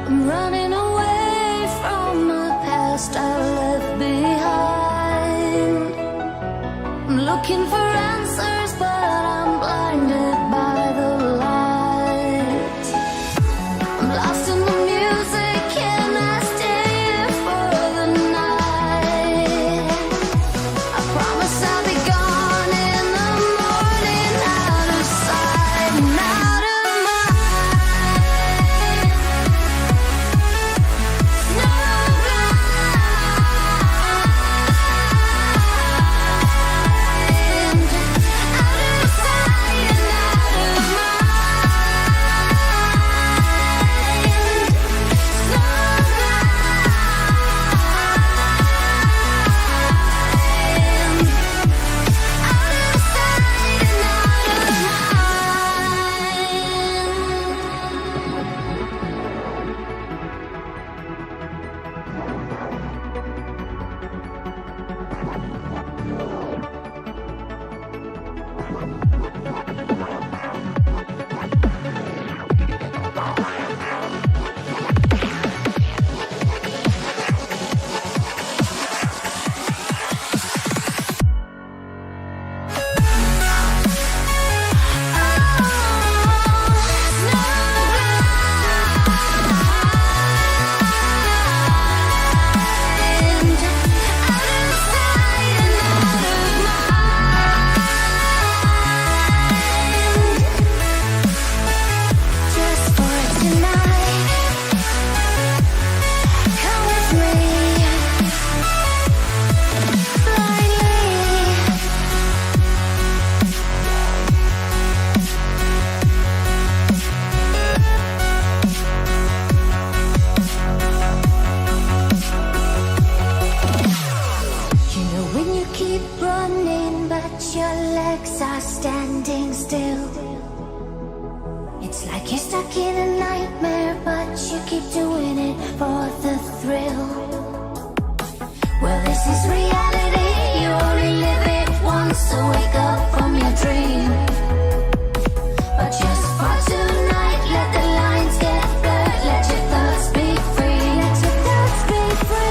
I'm running away from the past I left behind. I'm looking for answers, but I'm blinded by the light. I'm lost in the music, and I stay here for the night. I promise I'll be gone in the morning, out of sight and out of mind. Standing still. It's like you're stuck in a nightmare, but you keep doing it for the thrill. Well, this is reality, you only live it once, so wake up from your dream. But just for tonight, let the lines get blurred, let your thoughts be free, let your thoughts be free.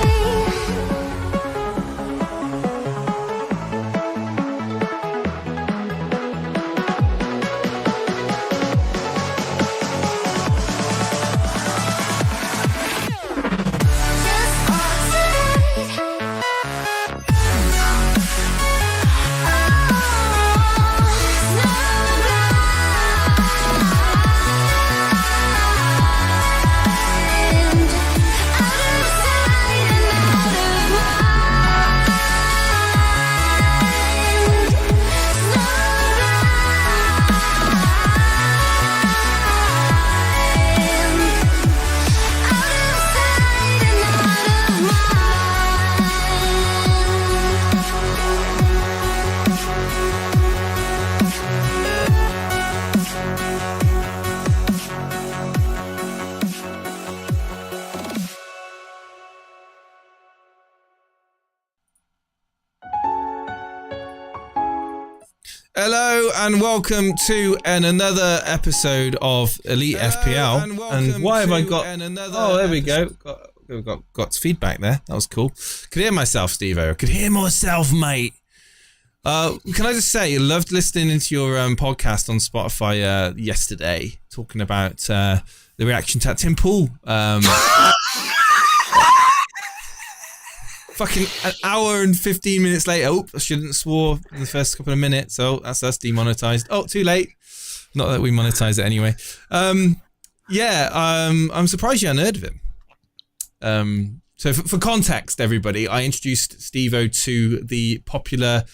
Hello and welcome to another episode of Elite FPL. And why have I got? Oh, there we go. Got feedback there. That was cool. Could hear myself, Steve-O. Could hear myself, mate. Can I just say, I loved listening into your podcast on Spotify yesterday, talking about the reaction to that Tim Pool. Fucking an hour and 15 minutes later. Oh, I shouldn't have swore in the first couple of minutes. So that's us demonetized. Oh, too late. Not that we monetize it anyway. I'm surprised you hadn't heard of him. So for context, everybody, I introduced Steve-O to the popular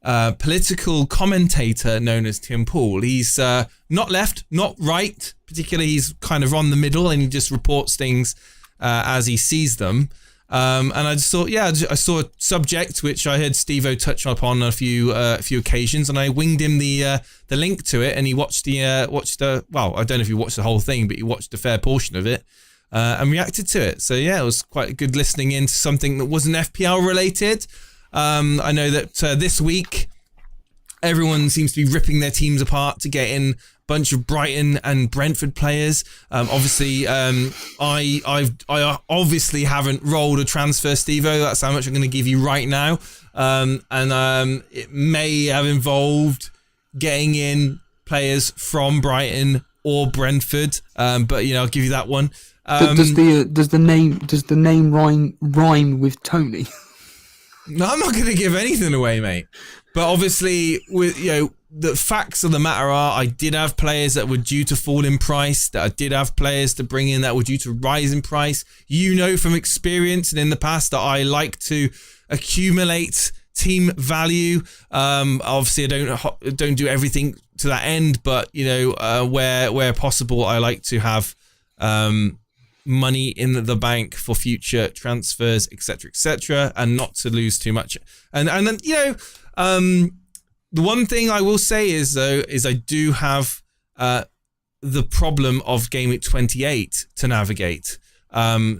political commentator known as Tim Pool. He's not left, not right. Particularly, he's kind of on the middle, and he just reports things as he sees them. And I just thought, I saw a subject which I heard Steve-O touch upon on a few occasions, and I winged him the link to it, and he watched the well, I don't know if he watched the whole thing, but he watched a fair portion of it and reacted to it. So yeah, it was quite good listening into something that wasn't FPL related. I know that this week everyone seems to be ripping their teams apart to get in bunch of Brighton and Brentford players. Obviously, I obviously haven't rolled a transfer, Stevo. That's how much I'm going to give you right now. It may have involved getting in players from Brighton or Brentford, but I'll give you that one. Does the name rhyme with Tony? No, I'm not going to give anything away, mate. But obviously, the facts of the matter are, I did have players that were due to fall in price, that I did have players to bring in that were due to rise in price. You know from experience and in the past that I like to accumulate team value. Obviously, I don't do everything to that end, but where possible, I like to have money in the bank for future transfers, etc., and not to lose too much. And then the one thing I will say is I do have the problem of Game Week 28 to navigate. We're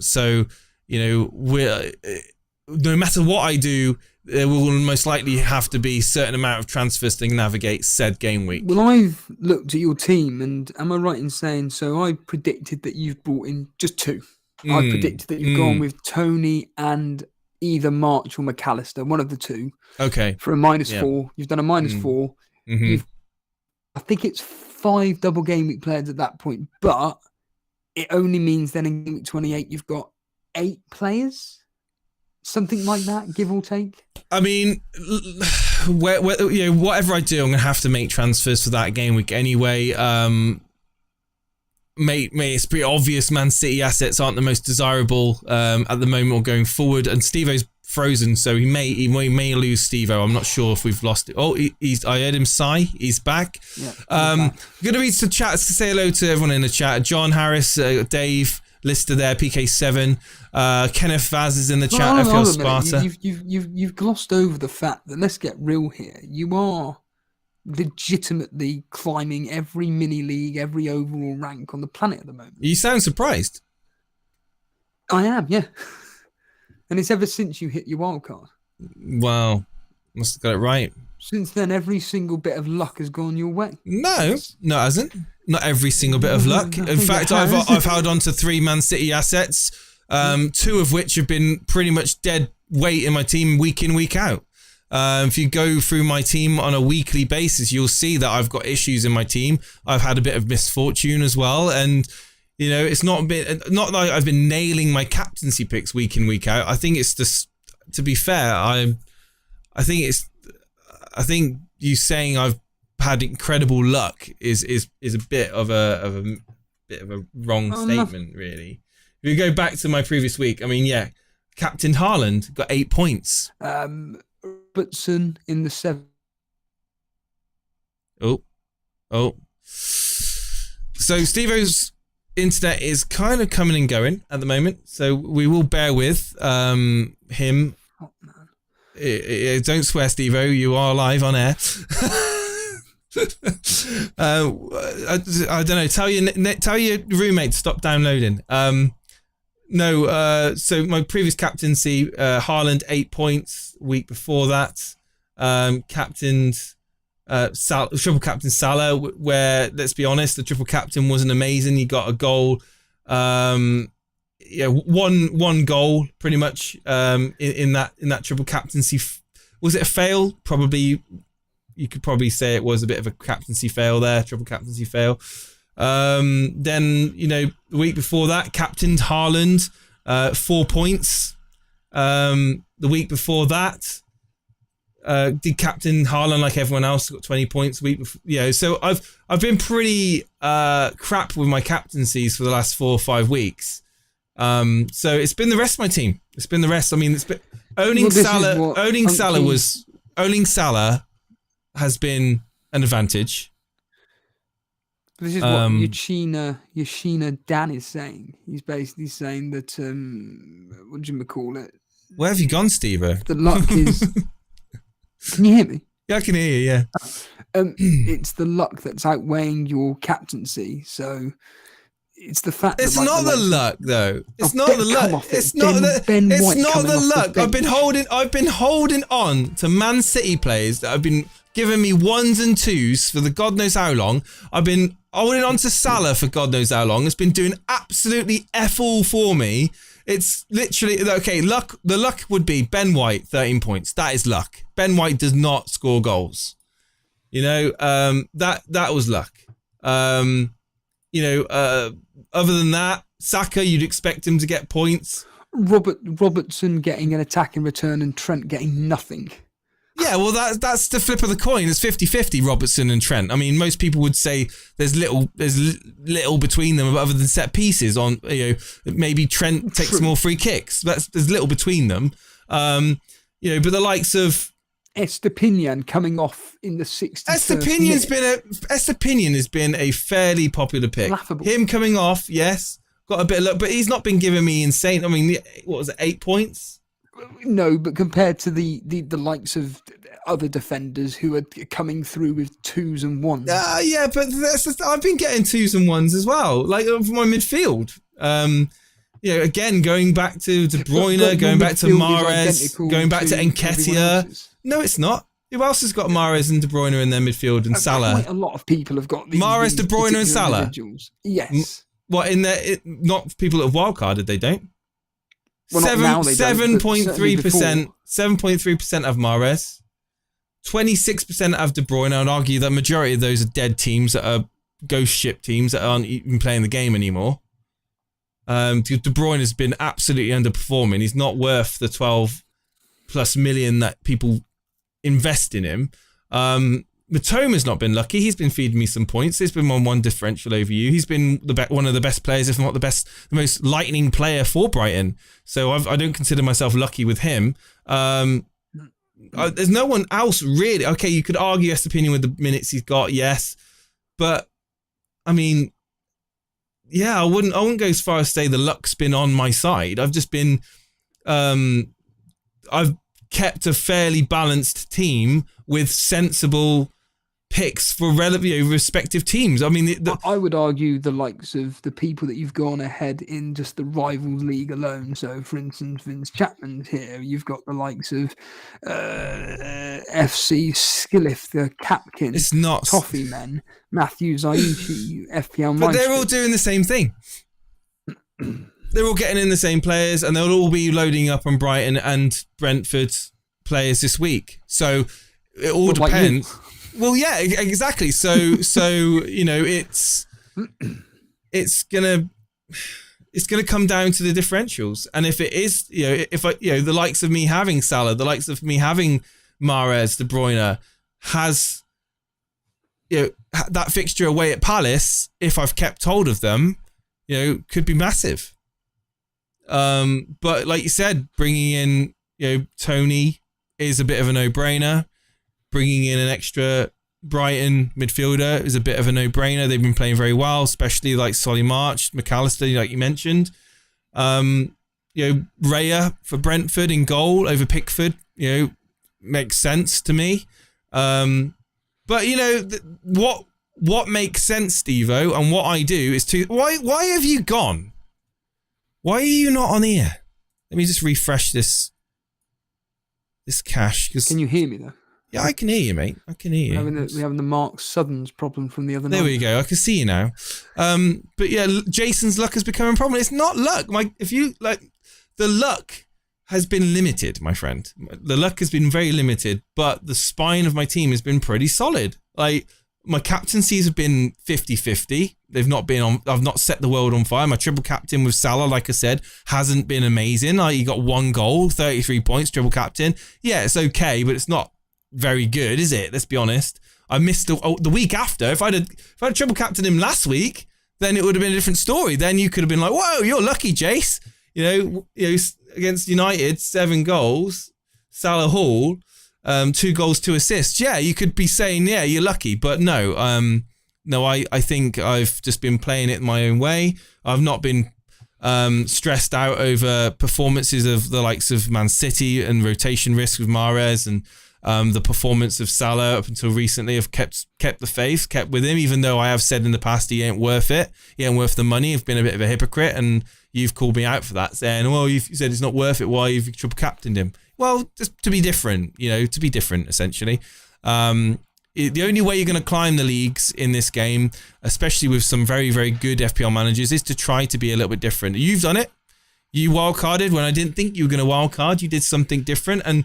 no matter what I do, there will most likely have to be a certain amount of transfers to navigate said game week. Well, I've looked at your team, and am I right in saying, so I predicted that you've brought in just 2. I predicted that you've gone with Tony and either March or McAllister, one of the 2. Okay. For a -4. You've done a -4. Mm-hmm. I think it's 5 double game week players at that point, but it only means then in game week 28 you've got 8 players? Something like that, give or take. I mean, whatever I do, I'm gonna have to make transfers for that game week anyway. Mate, it's pretty obvious. Man City assets aren't the most desirable at the moment or going forward, and Stevo's frozen, so he may lose Stevo. I'm not sure if we've lost it. Oh, I heard him sigh. He's back. Yeah, I'm gonna read some chats to say hello to everyone in the chat. John Harris, Dave. Lister there, PK7, Kenneth Vaz is in the chat. FPL Sparta. You've glossed over the fact that, let's get real here, you are legitimately climbing every mini league, every overall rank on the planet at the moment. You sound surprised. I am, yeah. And it's ever since you hit your wild card. Wow, must have got it right. Since then, every single bit of luck has gone your way. No, it hasn't. Not every single bit of luck. In fact, I've held on to 3 Man City assets, 2 of which have been pretty much dead weight in my team week in, week out. If you go through my team on a weekly basis, you'll see that I've got issues in my team. I've had a bit of misfortune as well, and it's not that I've been nailing my captaincy picks week in, week out. I think it's just, to be fair, I think you saying I've had incredible luck is a bit of a wrong statement, really. If you go back to my previous week, I mean, yeah, Captain Haaland got 8 points. Robertson in the 7th. Oh. So Stevo's internet is kind of coming and going at the moment, so we will bear with him. Oh, man. Don't swear, Stevo. You are live on air. I don't know. Tell your roommate to stop downloading. So my previous captaincy, Haaland 8 points. Week before that, captained triple captain Salah. Where, let's be honest, the triple captain wasn't amazing. He got a goal. One goal pretty much in that triple captaincy. Was it a fail? Probably. You could probably say it was a bit of a captaincy fail there, triple captaincy fail. Then, the week before that, captained Haaland, 4 points. The week before that, did captain Haaland like everyone else, got 20 points. Week before, so I've been pretty crap with my captaincies for the last 4 or 5 weeks. So it's been the rest of my team. It's been the rest. I mean, it's been owning Salah. Owning Salah has been an advantage. This is what Yashina Dan is saying. He's basically saying that, what do you call it? Where have you gone, Steve-o? The luck is... Can you hear me? Yeah, I can hear you, yeah. It's the luck that's outweighing your captaincy, so... It's the fact it's that... not the luck, though. It's not the luck. It's not the luck. I've been holding on to Man City players that have been given me 1s and 2s for the God knows how long. I've been holding on to Salah for God knows how long. It's been doing absolutely F all for me. It's literally, okay, luck. The luck would be Ben White, 13 points. That is luck. Ben White does not score goals. You know, that was luck. Other than that, Saka, you'd expect him to get points. Robertson getting an attack in return and Trent getting nothing. Yeah, well, that's the flip of the coin. It's 50-50, Robertson and Trent. I mean, most people would say there's little between them other than set pieces. On maybe Trent takes more free kicks. There's little between them. But the likes of Estepinian coming off in the 60th. Estepinian has been a fairly popular pick. Laughable. Him coming off, yes, got a bit of luck, but he's not been giving me insane. I mean, what was it, 8 points? No, but compared to the likes of other defenders who are coming through with 2s and 1s. Yeah, but I've been getting 2s and 1s as well, like for my midfield. Again, going back to De Bruyne, going back to Mahrez, going back to Nketiah. No, it's not. Who else has got Mahrez and De Bruyne in their midfield and Salah? Quite a lot of people have got these. Mahrez, De Bruyne and Salah? Individuals. Yes. What, not people that have wildcarded, they don't? Well, 7.3%. 7.3% of Mahrez. 26% of De Bruyne. I'd argue that majority of those are dead teams that are ghost ship teams that aren't even playing the game anymore. De Bruyne has been absolutely underperforming. He's not worth the 12 plus million that people invest in him. Matoma's not been lucky. He's been feeding me some points. He's been on one differential over you. He's been one of the best players, if not the most lightning player for Brighton. So I don't consider myself lucky with him. There's no one else really. Okay, you could argue Estepinian with the minutes he's got, yes, but I mean, yeah, I wouldn't go as far as say the luck's been on my side. I've just been, I've kept a fairly balanced team with sensible picks for respective teams. I mean, I would argue the likes of the people that you've gone ahead in just the rivals league alone. So, for instance, Vince Chapman's here. You've got the likes of FC Skillif, the Capkin. It's not Toffee Men, Matthew Zaichi, FPL. But they're all doing the same thing. They're all getting in the same players, and they'll all be loading up on Brighton and Brentford players this week. So it all depends. Well, yeah, exactly. So it's gonna come down to the differentials, and if it is, the likes of me having Salah, the likes of me having Mahrez, De Bruyne, has that fixture away at Palace, if I've kept hold of them, could be massive. But like you said, bringing in Tony is a bit of a no-brainer. Bringing in an extra Brighton midfielder is a bit of a no-brainer. They've been playing very well, especially like Solly March, McAllister, like you mentioned. Raya for Brentford in goal over Pickford, makes sense to me. But what makes sense, Stevo, and what I do is why have you gone? Why are you not on here? Let me just refresh this cache. Can you hear me though? Yeah, I can hear you, mate. I can hear you. We're having the Mark Southerns problem from the other night. There we go. I can see you now. But yeah, Jason's luck has become a problem. It's not luck. The luck has been limited, my friend. The luck has been very limited, but the spine of my team has been pretty solid. Like, my captaincies have been 50-50. They've not been on. I've not set the world on fire. My triple captain with Salah, like I said, hasn't been amazing. He got 1 goal, 33 points, triple captain. Yeah, it's okay, but it's not very good, is it? Let's be honest. I missed the week after. If I'd triple captained him last week, then it would have been a different story. Then you could have been like, "Whoa, you're lucky, Jace." Against United, 7 goals, Salah Hall, 2 goals, 2 assists. Yeah, you could be saying, yeah, you're lucky, but no. I think I've just been playing it my own way. I've not been stressed out over performances of the likes of Man City and rotation risk with Mahrez and the performance of Salah up until recently. I've kept the faith, kept with him, even though I have said in the past he ain't worth it. He ain't worth the money. I've been a bit of a hypocrite, and you've called me out for that, saying, well, you said it's not worth it. Why you've triple captained him? Well, just to be different, essentially. the only way you're going to climb the leagues in this game, especially with some very, very good FPL managers, is to try to be a little bit different. You've done it. You wildcarded when I didn't think you were going to wildcard. You did something different, and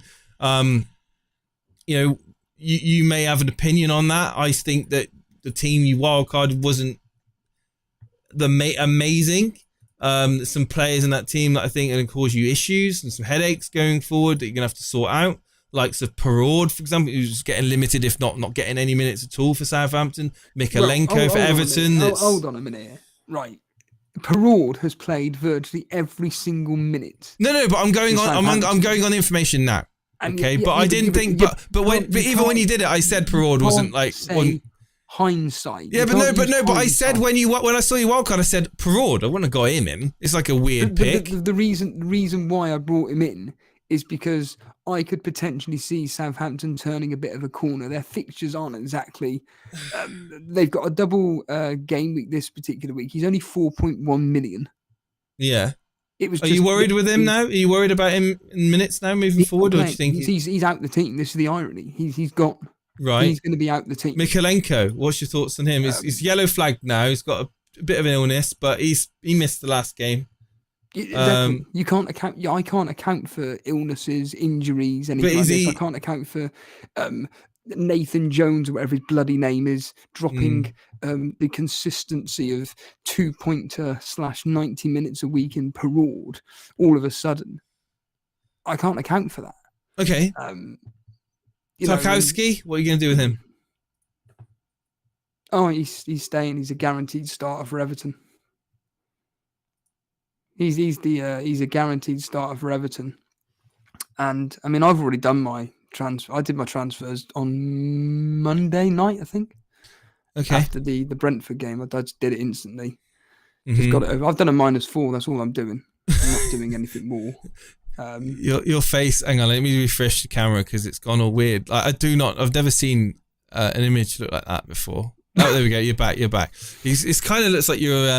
you may have an opinion on that. I think that the team you wildcarded wasn't amazing. Some players in that team that I think are going to cause you issues and some headaches going forward that you're going to have to sort out. Likes of Perraud, for example, who's getting limited, if not getting any minutes at all for Southampton. Mikalenko for Everton. Hold on a minute here. Right. Perraud has played virtually every single minute. No, but I'm going on. I'm going on information now. Okay, but I didn't think. But even when you did it, I said Perraud wasn't like hindsight. Yeah, but I said when I saw you wildcard, I said Perraud. I wouldn't have got him in. It's like a weird pick. The reason why I brought him in is because I could potentially see Southampton turning a bit of a corner. Their fixtures aren't exactly. They've got a double game week this particular week. He's only 4.1 million. Yeah. Are you worried with him now? Are you worried about him in minutes now moving forward, or do you think he's out the team? This is the irony. He's gone. Right. He's going to be out the team. Mikalenko, what's your thoughts on him? He's yellow flagged now. He's got a bit of an illness, but he missed the last game. You can't account. I can't account for illnesses, injuries, anything like this. I can't account for Nathan Jones, or whatever his bloody name is, dropping the consistency of 2-pointer/90 minutes a week in Perraud all of a sudden. I can't account for that. Okay. Tarkowski, what are you going to do with him? Oh, he's staying. He's a guaranteed starter for Everton. He's a guaranteed starter for Everton. And I mean, I've already done my transfer. I did my transfers on Monday night, I think. Okay. After the Brentford game, I just did it instantly. Just got it over. I've done a -4. That's all I'm doing. I'm not doing anything more. Your face. Hang on, let me refresh the camera because it's gone all weird. I've never seen an image look like that before. Oh, there we go. You're back. It kind of looks like you're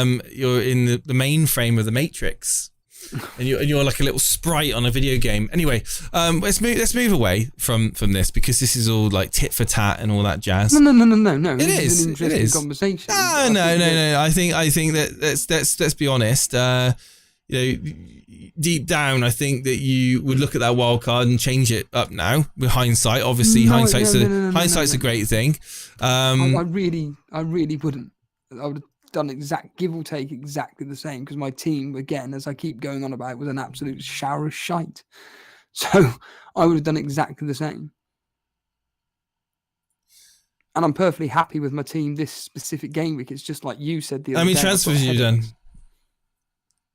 in the mainframe of the Matrix, and you're like a little sprite on a video game. Anyway, let's move away from this because this is all like tit for tat and all that jazz. No. It is an interesting conversation. No. I think that let's be honest. Deep down, I think that you would look at that wild card and change it up now with hindsight. Obviously, hindsight's a great thing. I really wouldn't. I would have done give or take exactly the same because my team, again, as I keep going on about, was an absolute shower of shite. So I would have done exactly the same. And I'm perfectly happy with my team this specific game week. It's just like you said the other day. How many transfers have you done?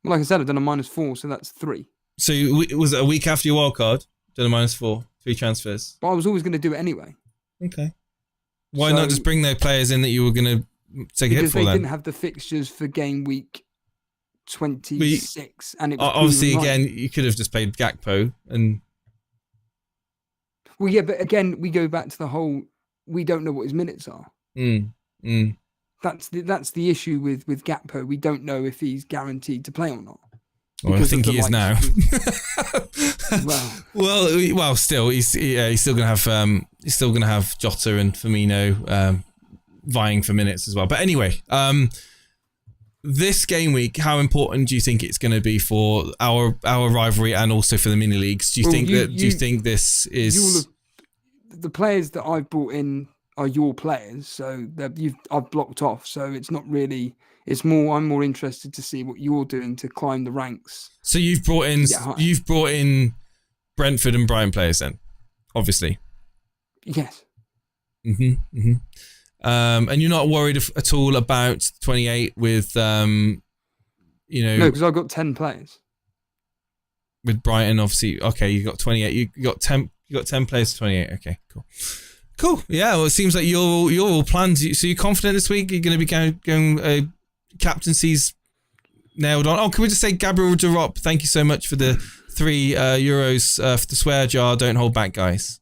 Well, like I said, I've done a -4, so that's 3. So was it a week after your wildcard? Done a -4, 3 transfers. But I was always going to do it anyway. Okay. Why not just bring those players in that you were going to take a hit for? Because they didn't have the fixtures for game week 26, and it was obviously again you could have just played Gakpo and. Well, yeah, but again we go back to the whole. We don't know what his minutes are. That's the issue with Gakpo. We don't know if he's guaranteed to play or not. Well, I think he is now. well, still he's still gonna have Jota and Firmino vying for minutes as well. But anyway, this game week, how important do you think it's going to be for our rivalry and also for the mini leagues? Do you think this is the players that I've brought in? Are your players, so I've blocked off. So it's not really. It's more. I'm more interested to see what you're doing to climb the ranks. So you've brought in Brentford and Brighton players then, obviously. Yes. And you're not worried at all about 28 with No, because I've got 10 players. With Brighton, obviously. Okay, you got 28. You got 10. You got 10 players to 28. Okay, cool. Yeah, well, it seems like you're all planned. So you're confident this week? You're going to be going captaincies nailed on. Oh, can we just say Gabriel Derop, thank you so much for the €3 for the swear jar. Don't hold back, guys.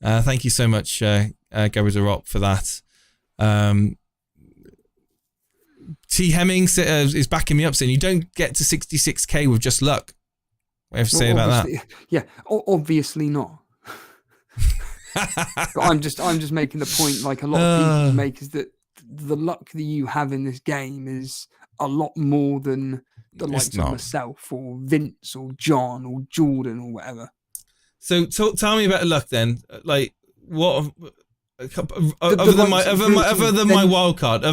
Thank you so much, Gabriel Derop, for that. T. Hemmings is backing me up saying you don't get to 66k with just luck. What do you have to say about that? Yeah, obviously not. But I'm just making the point, like a lot of people make, is that the luck that you have in this game is a lot more than the likes of myself or Vince or John or Jordan or whatever. So tell me about luck then. Like what? Other than my wild card,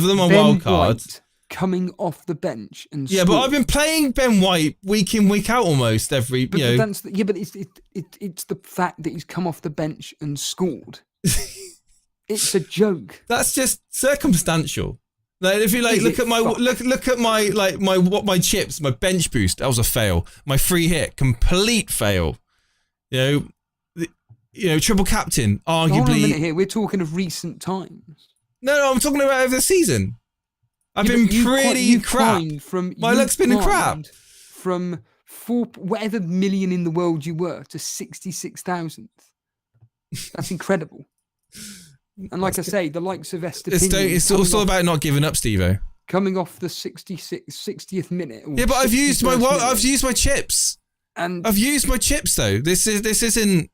coming off the bench and yeah, but I've been playing Ben White week in, week out almost every. But it's the fact that he's come off the bench and scored. It's a joke. That's just circumstantial. Like if you look at my chips, my bench boost, that was a fail. My free hit, complete fail. You know, triple captain, arguably. Hold on a minute here. We're talking of recent times. No, I'm talking about over the season. I've been pretty crap. My luck's been crap. From 4 whatever million in the world you were to 66,000th. That's incredible. And like I say, the likes of Estepinian... It's also about not giving up, Steve-O. Coming off the 60th minute. Yeah, but I've used my chips. And I've used my chips though. This isn't.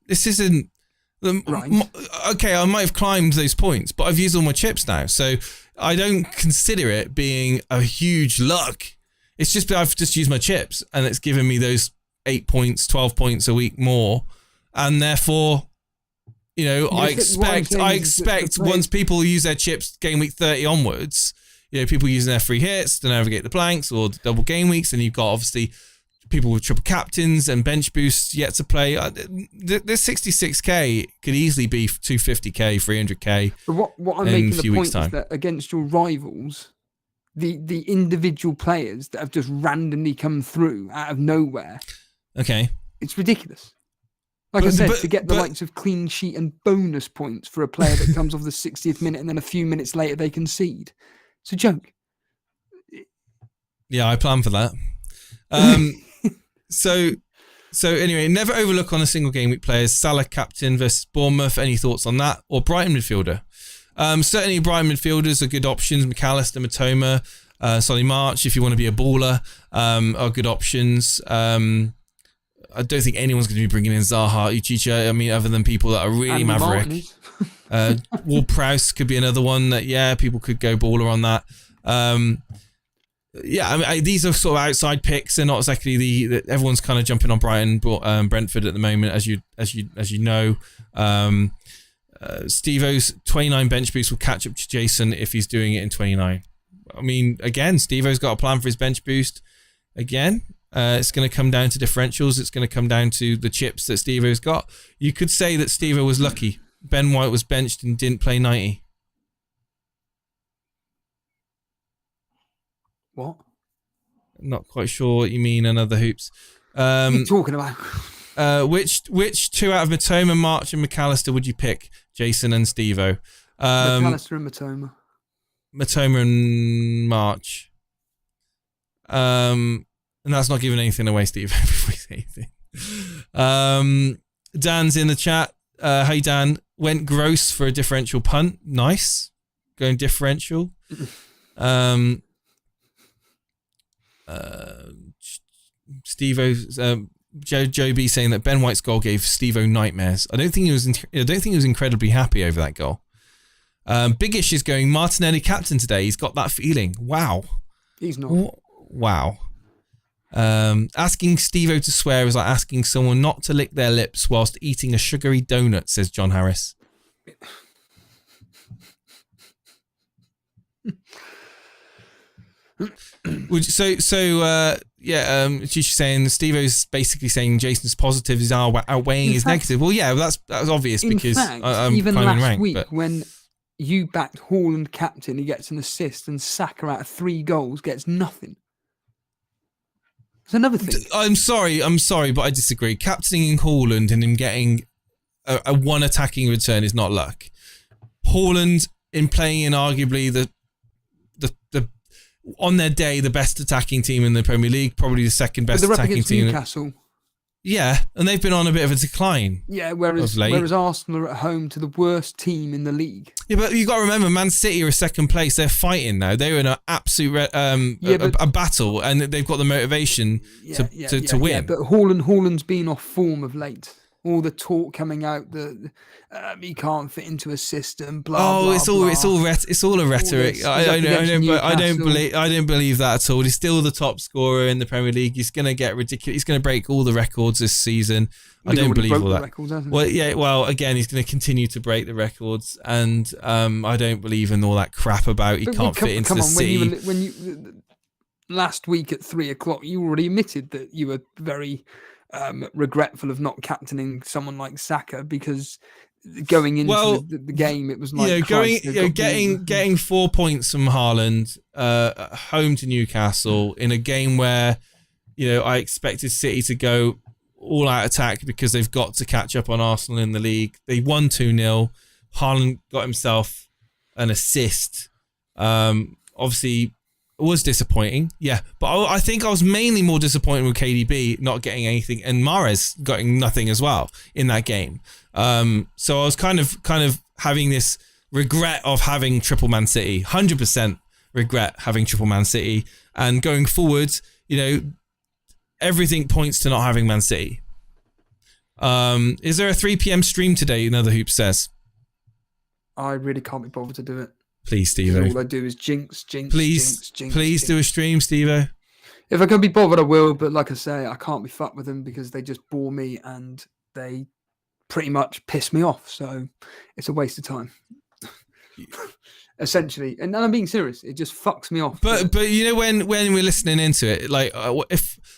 Right. Okay, I might have climbed those points, but I've used all my chips now, so I don't consider it being a huge luck. It's just I've just used my chips, and it's given me those 8 points, 12 points a week more, and therefore, you know, I expect once people use their chips game week 30 onwards, you know, people using their free hits to navigate the blanks or the double game weeks, and you've got obviously people with triple captains and bench boosts yet to play. This 66k could easily be 250k, 300k. But what I'm making the point is that against your rivals, the individual players that have just randomly come through out of nowhere. Okay. It's ridiculous. Like I said, to get the likes of clean sheet and bonus points for a player that comes off the 60th minute and then a few minutes later they concede. It's a joke. Yeah, I plan for that. So anyway, never overlook on a single game week players. Salah captain versus Bournemouth. Any thoughts on that? Or Brighton midfielder? Certainly Brighton midfielders are good options. McAllister, Matoma, Solly March, if you want to be a baller, are good options. I don't think anyone's going to be bringing in Zaha, Uchicha. I mean, other than people that are really maverick. Ward-Prowse could be another one that, yeah, people could go baller on that. Yeah, I mean, these are sort of outside picks. They're not exactly everyone's kind of jumping on Brighton, Brentford at the moment, as you know. Steve-O's 29 bench boost will catch up to Jason if he's doing it in 29. I mean, again, Steve-O's got a plan for his bench boost. Again, it's going to come down to differentials. It's going to come down to the chips that Steve-O's got. You could say that Steve-O was lucky. Ben White was benched and didn't play 90. What? Not quite sure what you mean. Another hoops. What are you talking about? Which two out of Matoma, March, and McAllister would you pick, Jason and Steve-O? McAllister and Matoma. Matoma and March. And that's not giving anything away, Steve. Before you say anything. Dan's in the chat. Hey Dan, went gross for a differential punt. Nice, going differential. Steve-O's Joe B saying that Ben White's goal gave Steve-O nightmares. I don't think he was incredibly happy over that goal. Biggish is going Martinelli captain today. He's got that feeling. Wow. He's not. Wow. Asking Steve-O to swear is like asking someone not to lick their lips whilst eating a sugary donut, says John Harris. She's saying Steve-O's basically saying Jason's positives are outweighing his negative. Well, yeah, that's obvious because I'm even climbing last rank, week when you backed Haaland captain, he gets an assist, and Saka out of 3 goals gets nothing. It's another thing. I'm sorry, but I disagree. Captaining Haaland and him getting a one attacking return is not luck. Haaland in playing in arguably the on their day the best attacking team in the Premier League, probably the second best attacking team. Newcastle. Yeah, and they've been on a bit of a decline. Yeah, whereas Arsenal are at home to the worst team in the league. Yeah, but you got to remember, Man City are in second place. They're fighting now. They're in an absolute a battle, and they've got the motivation to win. Yeah, but Haaland's been off form of late. all the talk coming out that he can't fit into a system. Blah Oh, blah. it's all a rhetoric. He's up against I don't Newcastle. believe that at all. He's still the top scorer in the Premier League. He's going to get ridiculous. He's going to break all the records this season. I don't believe all that. Records, hasn't he? Well, yeah. Well, again, he's going to continue to break the records, and I don't believe in all that crap about he can't fit into the City. When you last week at 3:00, you already admitted that you were very regretful of not captaining someone like Saka because going into the game, it was like getting 4 points from Haaland home to Newcastle in a game where I expected City to go all out attack because they've got to catch up on Arsenal in the league. They won 2-0. Haaland got himself an assist. Obviously, it was disappointing, yeah. But I think I was mainly more disappointed with KDB not getting anything and Mahrez getting nothing as well in that game. So I was kind of having this regret of having triple Man City, 100% regret having triple Man City, and going forward, everything points to not having Man City. Is there a 3 p.m. stream today? Another Hoop says. I really can't be bothered to do it. Please, Steve-O. All I do is jinx. Please do a stream, Steve-O. If I can be bothered, I will. But like I say, I can't be fucked with them because they just bore me and they pretty much piss me off. So it's a waste of time. Essentially, and I'm being serious. It just fucks me off. But when we're listening into it, like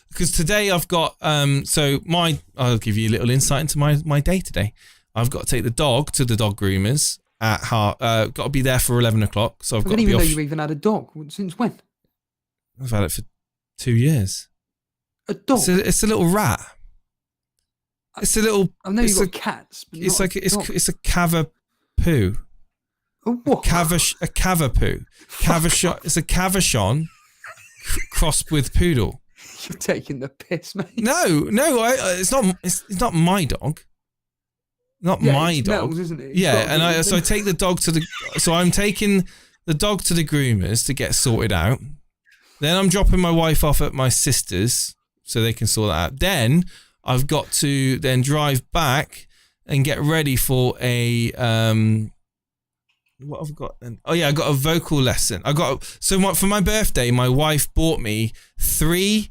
because today I've got I'll give you a little insight into my day today. I've got to take the dog to the dog groomers at got to be there for 11:00. So I've got to be off. I didn't even know you even had a dog. Since when? I've had it for 2 years. A dog. It's a little rat. It's a little. I know you've got cats. But it's like it's a cavapoo. A what? A cavapoo. It's a cavachon crossed with poodle. You're taking the piss, mate. No, it's not. It's not my dog. Not my dog, Mel's, isn't it? Yeah, and I take the dog to the. So I'm taking the dog to the groomers to get sorted out. Then I'm dropping my wife off at my sister's so they can sort that out. Then I've got to then drive back and get ready for a what have I got then? Oh yeah, I got a vocal lesson. For my birthday, my wife bought me 3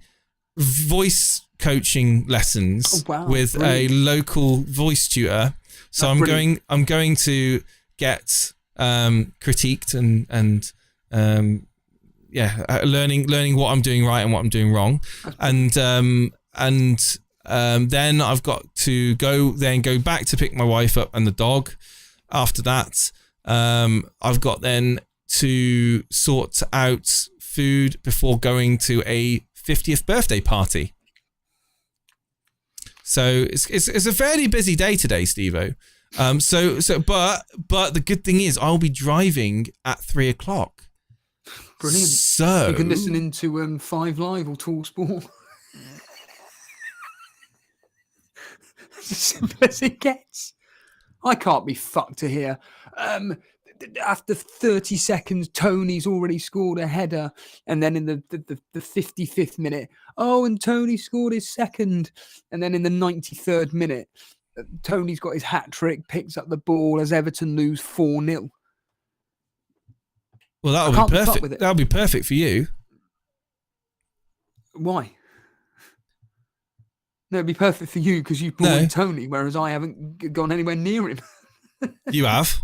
voice coaching lessons with brilliant. A local voice tutor. So I'm going to get critiqued and learning what I'm doing right and what I'm doing wrong, and then I've got to go back to pick my wife up and the dog. After that, I've got then to sort out food before going to a 50th birthday party. So it's a fairly busy day today, Steve-O. But the good thing is I'll be driving at 3:00. Brilliant. So you can listen into 5 Live or TalkSport. As simple as it gets. I can't be fucked to hear. After 30 seconds, Tony's already scored a header. And then in the 55th minute, and Tony scored his second. And then in the 93rd minute, Tony's got his hat trick, picks up the ball as Everton lose 4-0. Well, that'll be perfect. That'll be perfect for you. Why? No, it'd be perfect for you because you brought in Tony, whereas I haven't gone anywhere near him. You have.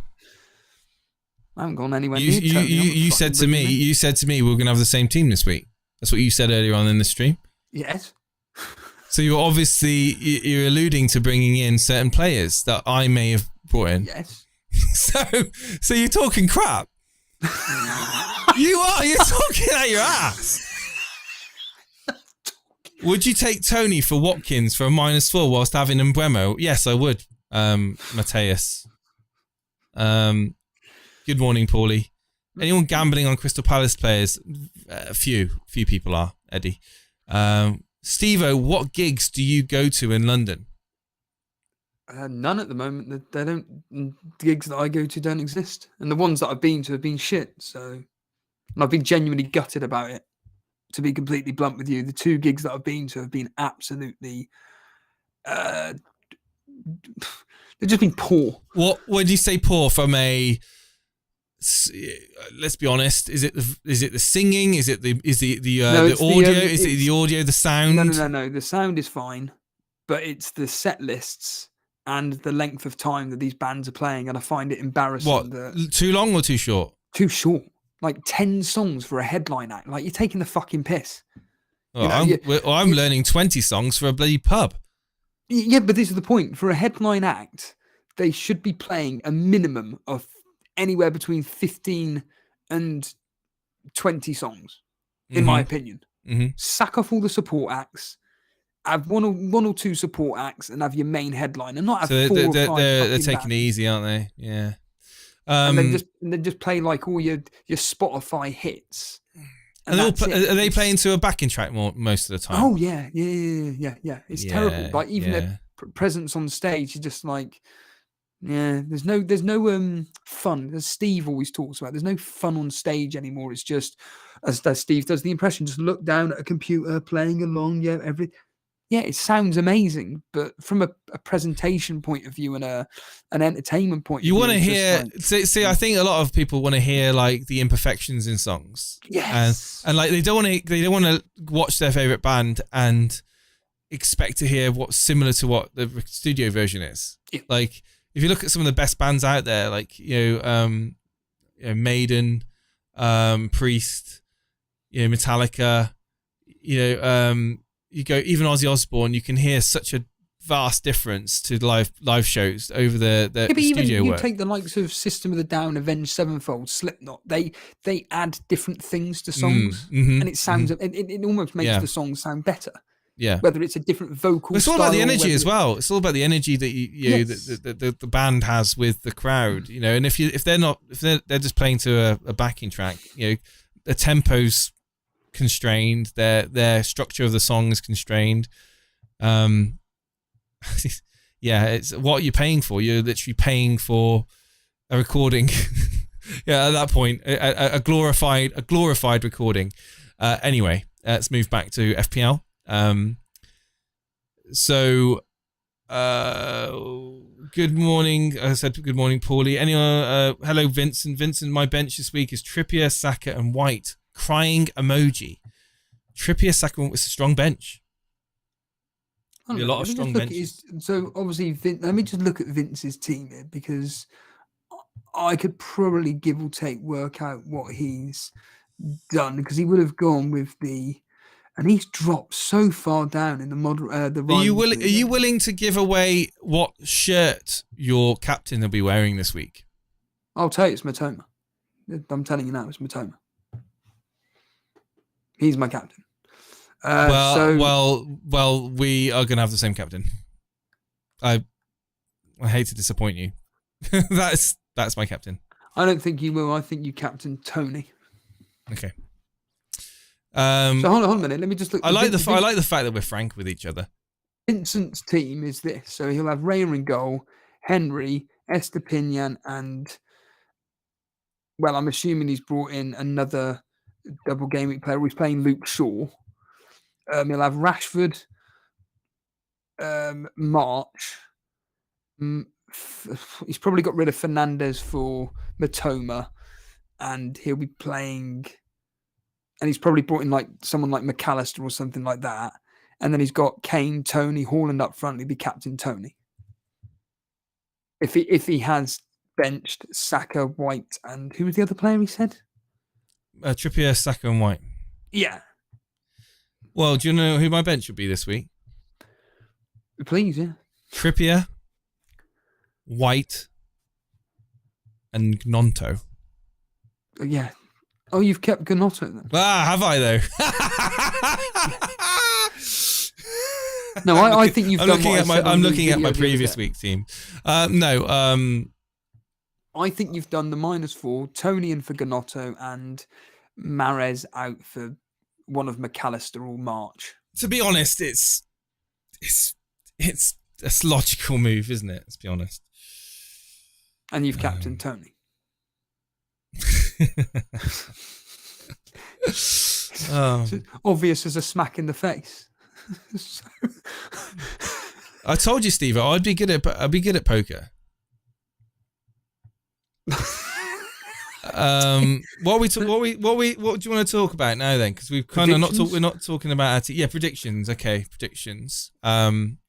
I haven't gone anywhere near Tony. You said to me we're going to have the same team this week. That's what you said earlier on in the stream. Yes. So you're alluding to bringing in certain players that I may have brought in. Yes. So you're talking crap. You are. You're talking out your ass. Would you take Tony for Watkins for a -4 whilst having Mbeumo? Yes, I would. Mateus. Good morning, Paulie. Anyone gambling on Crystal Palace players? A few people are, Eddie. Steve-O, what gigs do you go to in London? None at the moment. They don't. The gigs that I go to don't exist, and the ones that I've been to have been shit. So, and I've been genuinely gutted about it. To be completely blunt with you, the 2 gigs that I've been to have been absolutely they've just been poor. What would you say poor from a? Let's be honest. Is it the singing? Is it the audio? Is it the audio? The sound? No. The sound is fine, but it's the set lists and the length of time that these bands are playing, and I find it embarrassing. What? Too long or too short? Too short. Like 10 songs for a headline act. Like, you're taking the fucking piss. I'm learning 20 songs for a bloody pub. Yeah, but this is the point. For a headline act, they should be playing a minimum of anywhere between 15 and 20 songs, in my opinion. Sack off all the support acts, have one or two support acts, and have your main headline, and not have four or five. They're taking it easy, aren't they? Yeah. And then just play like all your Spotify hits. And are they playing to a backing track most of the time? Oh yeah. It's terrible. Like even their presence on stage, you're just like, yeah. There's no fun. As Steve always talks about, there's no fun on stage anymore. It's just as Steve does the impression, just look down at a computer playing along. Yeah, it sounds amazing, but from a presentation point of view and an entertainment point of view, you want to hear. See, I think a lot of people want to hear like the imperfections in songs. Yes, and like they don't want to watch their favorite band and expect to hear what's similar to what the studio version is. Yeah. Like if you look at some of the best bands out there, like Maiden, Priest, Metallica, you go even Ozzy Osbourne, you can hear such a vast difference to live shows over the but studio even you work. take the likes of System of the Down, Avenged Sevenfold, Slipknot. They add different things to songs, and it sounds it almost makes the song sound better. Yeah, whether it's a different vocal. But it's all about the energy as well. It's all about the energy that the band has with the crowd. And if they're just playing to a backing track, the tempo's constrained, their structure of the song is constrained. It's what you're paying for. You're literally paying for a recording. At that point, a glorified recording. Anyway, let's move back to FPL. Good morning. I said good morning, Paulie. Anyone? Hello, Vincent. Vincent, my bench this week is Trippier, Saka, and White. Crying emoji. Trippier, Saka, it's a strong bench. A lot of strong benches. So obviously, let me just look at Vince's team here, because I could probably give or take work out what he's done, because he would have gone with and he's dropped so far down in the model. Are you willing to give away what shirt your captain will be wearing this week? I'll tell you, it's Matoma. I'm telling you now, it's Matoma. He's my captain. Well, we are going to have the same captain. I hate to disappoint you. That's my captain. I don't think you will. I think you captain Tony. Okay. So hold on a minute. Let me just look. I like the fact that we're frank with each other. Vincent's team is this. So he'll have Raya in goal, Henry, Estepinian, and I'm assuming he's brought in another double game week player. He's playing Luke Shaw. He'll have Rashford, March. He's probably got rid of Fernandez for Matoma, and he'll be playing. And he's probably brought in like someone like McAllister or something like that. And then he's got Kane, Tony, Haaland up front. He'll be captain Tony. If he has benched Saka, White, and who was the other player he said? Trippier, Saka, and White. Yeah. Well, do you know who my bench would be this week? Please, yeah. Trippier, White, and Gnonto. Yeah. Oh, you've kept Gnonto then? Have I though? No, I think you've done what I'm looking at my previous week's team. I think you've done the -4, Tony in for Gnonto, and Mahrez out for one of McAllister or March. To be honest, it's a logical move, isn't it? Let's be honest. And you've captained Tony. Oh. Obvious as a smack in the face. I told you, Steve, I'd be good at poker. What do you want to talk about now then? Because we've kind of we're not talking about predictions. Okay, predictions.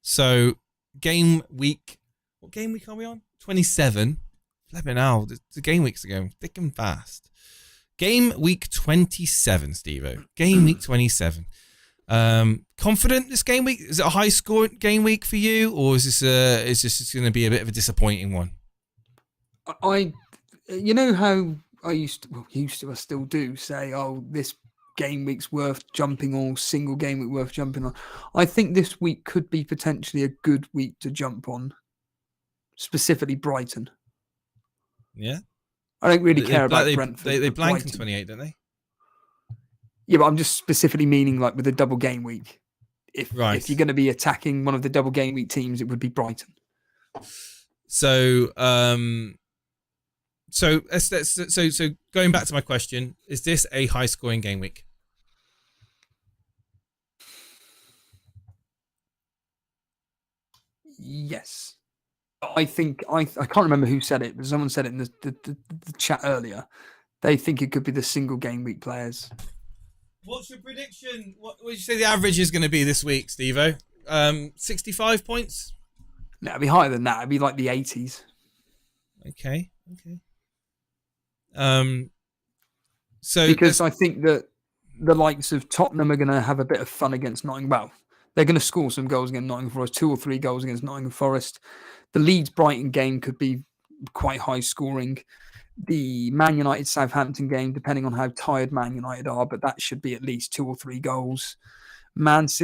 So game week. What game week are we on? 27. Flipping hell, the game weeks are going thick and fast. Game week 27, Steve-O. Game week 27. Confident this game week? Is it a high score game week for you, or is this going to be a bit of a disappointing one? You know how I still do say, oh, this game week's worth jumping on, single game week worth jumping on. I think this week could be potentially a good week to jump on, specifically Brighton. Yeah. I don't really care about Brentford. They blanked in 28, don't they? Yeah, but I'm just specifically meaning like with a double game week. If you're going to be attacking one of the double game week teams, it would be Brighton. So going back to my question, is this a high scoring game week? Yes. I think I can't remember who said it, but someone said it in the chat earlier. They think it could be the single game week players. What's your prediction? What would you say the average is going to be this week, Steve-O? 65 points? No, it'd be higher than that. It'd be like the 80s. Okay. So because I think that the likes of Tottenham are going to have a bit of fun against Nottingham. Well, they're going to score some goals against Nottingham Forest, 2 or 3 goals against Nottingham Forest. The Leeds-Brighton game could be quite high scoring. The Man United-Southampton game, depending on how tired Man United are, but that should be at least 2 or 3 goals. Man City